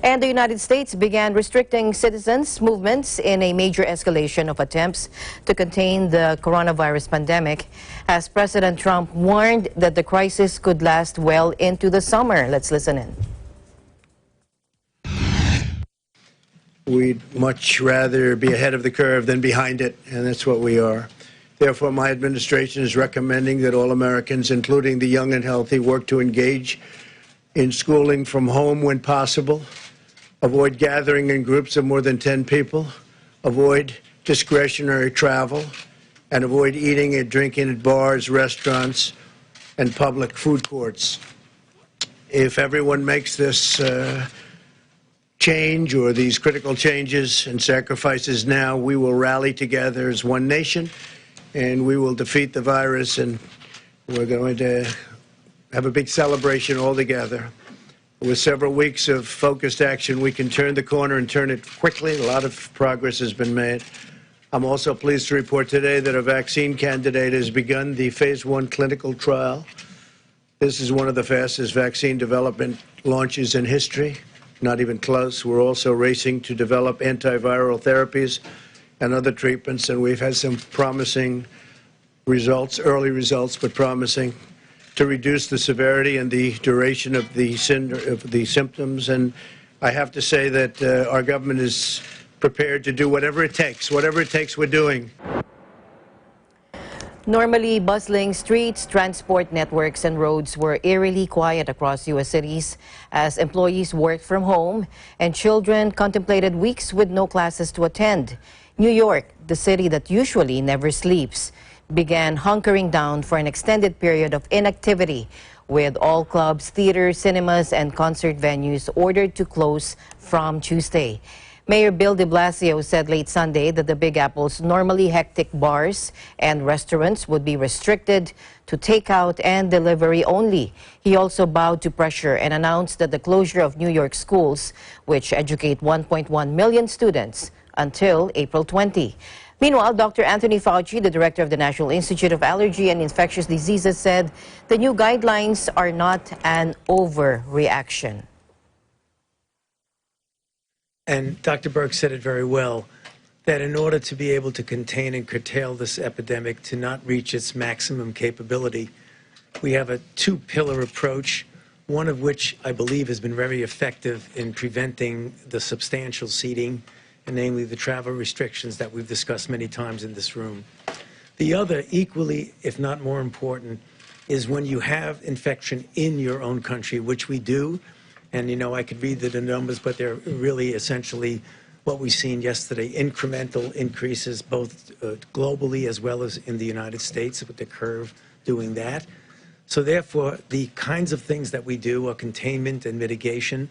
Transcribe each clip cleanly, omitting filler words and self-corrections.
And the United States began restricting citizens' movements in a major escalation of attempts to contain the coronavirus pandemic, as President Trump warned that the crisis could last well into the summer. Let's listen in. We'd much rather be ahead of the curve than behind it, and that's what we are. Therefore, my administration is recommending that all Americans, including the young and healthy, work to engage in schooling from home when possible, avoid gathering in groups of more than 10 people, avoid discretionary travel, and avoid eating and drinking at bars, restaurants, and public food courts. If everyone makes this change or these critical changes and sacrifices now, we will rally together as one nation and we will defeat the virus, and we're going to have a big celebration all together. With several weeks of focused action, we can turn the corner and turn it quickly. A lot of progress has been made. I'm also pleased to report today that a vaccine candidate has begun the phase 1 clinical trial. This is one of the fastest vaccine development launches in history. Not even close. We're also racing to develop antiviral therapies and other treatments, and we've had some promising results, early results, but promising, to reduce the severity and the duration of the symptoms. And I have to say that our government is prepared to do whatever it takes. Whatever it takes, we're doing. Normally bustling streets, transport networks, and roads were eerily quiet across U.S. cities as employees worked from home and children contemplated weeks with no classes to attend. New York, the city that usually never sleeps, began hunkering down for an extended period of inactivity, with all clubs, theaters, cinemas, and concert venues ordered to close from Tuesday. Mayor Bill de Blasio said late Sunday that the Big Apple's normally hectic bars and restaurants would be restricted to takeout and delivery only. He also bowed to pressure and announced that the closure of New York schools, which educate 1.1 million students, until April 20. Meanwhile, Dr. Anthony Fauci, the director of the National Institute of Allergy and Infectious Diseases, said the new guidelines are not an overreaction. And Dr. Birx said it very well, that in order to be able to contain and curtail this epidemic to not reach its maximum capability, we have a two-pillar approach, one of which I believe has been very effective in preventing the substantial seeding, and namely the travel restrictions that we've discussed many times in this room. The other, equally, if not more important, is when you have infection in your own country, which we do. And, you know, I could read the numbers, but they're really essentially what we've seen yesterday, incremental increases both globally as well as in the United States, with the curve doing that. So therefore, the kinds of things that we do are containment and mitigation.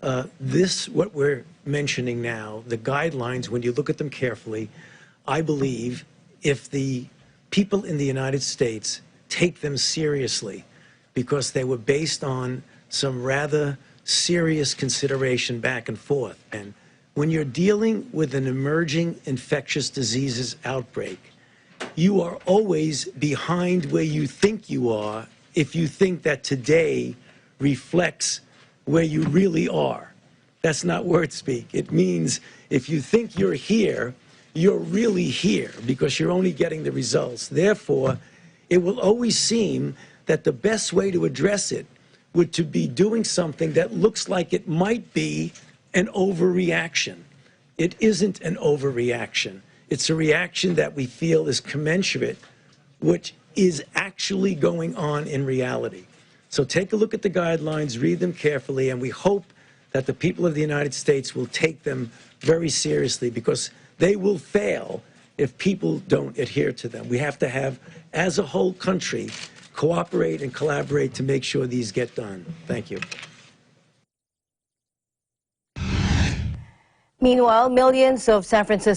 What we're mentioning now, the guidelines, when you look at them carefully, I believe if the people in the United States take them seriously, because they were based on some rather serious consideration back and forth. And when you're dealing with an emerging infectious diseases outbreak, you are always behind where you think you are if you think that today reflects where you really are. That's not word speak. It means if you think you're here, you're really here because you're only getting the results. Therefore, it will always seem that the best way to address it would to be doing something that looks like it might be an overreaction. It isn't an overreaction. It's a reaction that we feel is commensurate, which is actually going on in reality. So take a look at the guidelines, read them carefully, and we hope that the people of the United States will take them very seriously, because they will fail if people don't adhere to them. We have to have, as a whole country, cooperate and collaborate to make sure these get done. Thank you. Meanwhile, millions of San Francisco